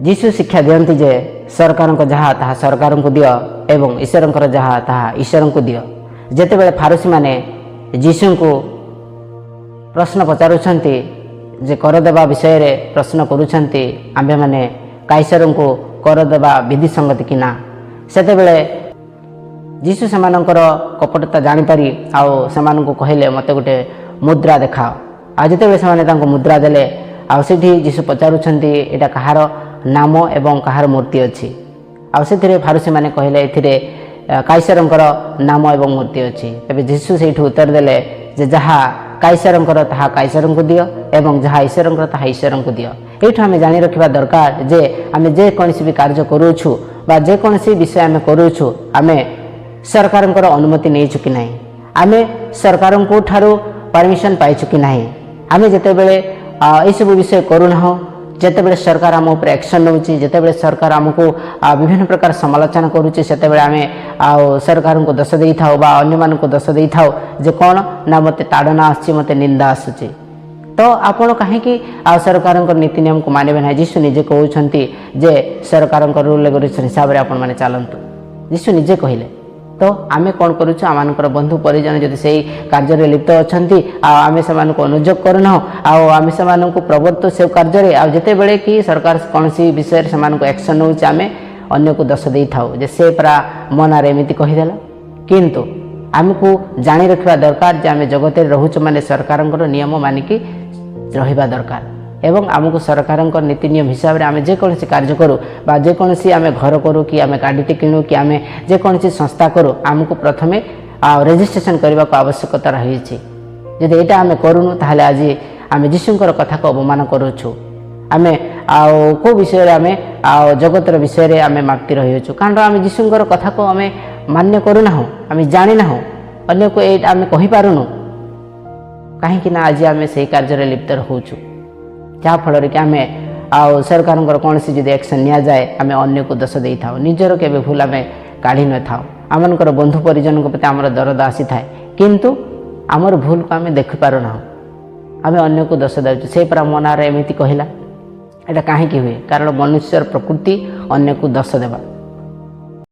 ଯୀଶୁ ଶିକ୍ଷା ଦିଅନ୍ତି ଯେ ସରକାରଙ୍କ ଯାହା ତାହା ସରକାରଙ୍କୁ ଦିଅ ଏବଂ ଈଶ୍ୱରଙ୍କର ଯାହା ତାହା ଈଶ୍ୱରଙ୍କୁ ଦିଅ। ଯେତେବେଳେ ଫାରୁସୀମାନେ ଯୀଶୁଙ୍କୁ ପ୍ରଶ୍ନ ପଚାରୁଛନ୍ତି ଯେ କର ଦେବା ବିଷୟରେ ପ୍ରଶ୍ନ କରୁଛନ୍ତି, ଆମ୍ଭେମାନେ କାଇସରଙ୍କୁ କର ଦେବା ବିଧିସଙ୍ଗତ କି ନା, ସେତେବେଳେ ଯୀଶୁ ସେମାନଙ୍କର କପଟତା ଜାଣିପାରି ଆଉ ସେମାନଙ୍କୁ କହିଲେ ମୋତେ ଗୋଟେ ମୁଦ୍ରା ଦେଖାଅ। ଆଉ ଯେତେବେଳେ ସେମାନେ ତାଙ୍କୁ ମୁଦ୍ରା ଦେଲେ ଆଉ ସେଠି ଯୀଶୁ ପଚାରୁଛନ୍ତି ଏଇଟା କାହାର ନାମ ଏବଂ କାହାର ମୂର୍ତ୍ତି ଅଛି। ଆଉ ସେଥିରେ ଫାରୁସୀମାନେ କହିଲେ ଏଥିରେ କାଇସରଙ୍କର ନାମ ଏବଂ ମୂର୍ତ୍ତି ଅଛି। ତେବେ ଯୀଶୁ ସେଇଠୁ ଉତ୍ତର ଦେଲେ ଯେ ଯାହା କାଇସରଙ୍କର ତାହା କାଇସରଙ୍କୁ ଦିଅ ଏବଂ ଯାହା ଈଶ୍ୱରଙ୍କର ତାହା ଈଶ୍ୱରଙ୍କୁ ଦିଅ। ଏଇଠୁ ଆମେ ଜାଣି ରଖିବା ଦରକାର ଯେ ଆମେ ଯେକୌଣସି ବି କାର୍ଯ୍ୟ କରୁଛୁ ବା ଯେକୌଣସି ବିଷୟ ଆମେ କରୁଛୁ ଆମେ ସରକାରଙ୍କର ଅନୁମତି ନେଇଛୁ କି ନାହିଁ, ଆମେ ସରକାରଙ୍କ ଠାରୁ ପରମିଶନ ପାଇଛୁ କି ନାହିଁ। ଆମେ ଯେତେବେଳେ ଏସବୁ ବିଷୟ କରୁନାହୁଁ, ଯେତେବେଳେ ସରକାର ଆମ ଉପରେ ଆକ୍ସନ୍ ନେଉଛି, ଯେତେବେଳେ ସରକାର ଆମକୁ ବିଭିନ୍ନ ପ୍ରକାର ସମାଲୋଚନା କରୁଛି, ସେତେବେଳେ ଆମେ ସରକାରଙ୍କୁ ଦୋଷ ଦେଇଥାଉ ବା ଅନ୍ୟମାନଙ୍କୁ ଦୋଷ ଦେଇଥାଉ ଯେ କ'ଣ ନା ମୋତେ ତାଡ଼ନା ଆସୁଛି, ମୋତେ ନିନ୍ଦା ଆସୁଛି। ତ ଆପଣ କାହିଁକି ସରକାରଙ୍କ ନୀତି ନିୟମକୁ ମାନିବେ ନାହିଁ? ଯୀଶୁ ନିଜେ କହୁଛନ୍ତି ଯେ ସରକାରଙ୍କ ରୁଲ୍ ରେଗୁଲେସନ୍ ହିସାବରେ ଆପଣମାନେ ଚାଲନ୍ତୁ। ଯୀଶୁ ନିଜେ କହିଲେ। ତ ଆମେ କ'ଣ କରୁଛୁ? ଆମମାନଙ୍କର ବନ୍ଧୁ ପରିଜନ ଯଦି ସେଇ କାର୍ଯ୍ୟରେ ଲିପ୍ତ ଅଛନ୍ତି ଆଉ ଆମେ ସେମାନଙ୍କୁ ଅନୁଯୋଗ କରୁନାହୁଁ ଆଉ ଆମେ ସେମାନଙ୍କୁ ପ୍ରବର୍ତ୍ତୁ ସେ କାର୍ଯ୍ୟରେ, ଆଉ ଯେତେବେଳେ କି ସରକାର କୌଣସି ବିଷୟରେ ସେମାନଙ୍କୁ ଆକ୍ସନ୍ ନେଉଛି ଆମେ ଅନ୍ୟକୁ ଦୋଷ ଦେଇଥାଉ ଯେ ସେ ପୁରା ମୋ ନାଁରେ ଏମିତି କହିଦେଲା। କିନ୍ତୁ ଆମକୁ ଜାଣି ରଖିବା ଦରକାର ଯେ ଆମେ ଜଗତରେ ରହୁଛୁ ମାନେ ସରକାରଙ୍କର ନିୟମ ମାନିକି ରହିବା ଦରକାର ଏବଂ ଆମକୁ ସରକାରଙ୍କ ନୀତି ନିୟମ ହିସାବରେ ଆମେ ଯେକୌଣସି କାର୍ଯ୍ୟ କରୁ ବା ଯେକୌଣସି ଆମେ ଘର କରୁ କି ଆମେ ଗାଡ଼ିଟେ କିଣୁ କି ଆମେ ଯେକୌଣସି ସଂସ୍ଥା କରୁ, ଆମକୁ ପ୍ରଥମେ ରେଜିଷ୍ଟ୍ରେସନ୍ କରିବାକୁ ଆବଶ୍ୟକତା ରହିଛି। ଯଦି ଏଇଟା ଆମେ କରୁନୁ ତାହେଲେ ଆଜି ଆମେ ଯୀଶୁଙ୍କର କଥାକୁ ଅବମାନ କରୁଛୁ। ଆମେ କେଉଁ ବିଷୟରେ ଆମେ ଜଗତର ବିଷୟରେ ଆମେ ମାପି ରହିଅଛୁ, କାରଣ ଆମେ ଯୀଶୁଙ୍କର କଥାକୁ ଆମେ ମାନ୍ୟ କରୁନାହୁଁ, ଆମେ ଜାଣିନାହୁଁ, ଅନ୍ୟକୁ ଏଇଟା ଆମେ କହିପାରୁନୁ। କାହିଁକି ନା ଆଜି ଆମେ ସେଇ କାର୍ଯ୍ୟରେ ଲିପ୍ତ ରହୁଛୁ, ଯାହାଫଳରେ କି ଆମେ ସରକାରଙ୍କର କୌଣସି ଯଦି ଆକ୍ସନ୍ ନିଆଯାଏ ଆମେ ଅନ୍ୟକୁ ଦୋଷ ଦେଇଥାଉ, ନିଜର କେବେ ଭୁଲ ଆମେ କାଢ଼ି ନଥାଉ। ଆମମାନଙ୍କର ବନ୍ଧୁ ପରିଜନଙ୍କ ପ୍ରତି ଆମର ଦରଦ ଆସିଥାଏ, କିନ୍ତୁ ଆମର ଭୁଲକୁ ଆମେ ଦେଖିପାରୁନାହୁଁ, ଆମେ ଅନ୍ୟକୁ ଦୋଷ ଦେଉଛୁ। ସେ ପରା ମୋ ନାଁରେ ଏମିତି କହିଲା। ଏଇଟା କାହିଁକି ହୁଏ? କାରଣ ମନୁଷ୍ୟର ପ୍ରକୃତି ଅନ୍ୟକୁ ଦୋଷ ଦେବା।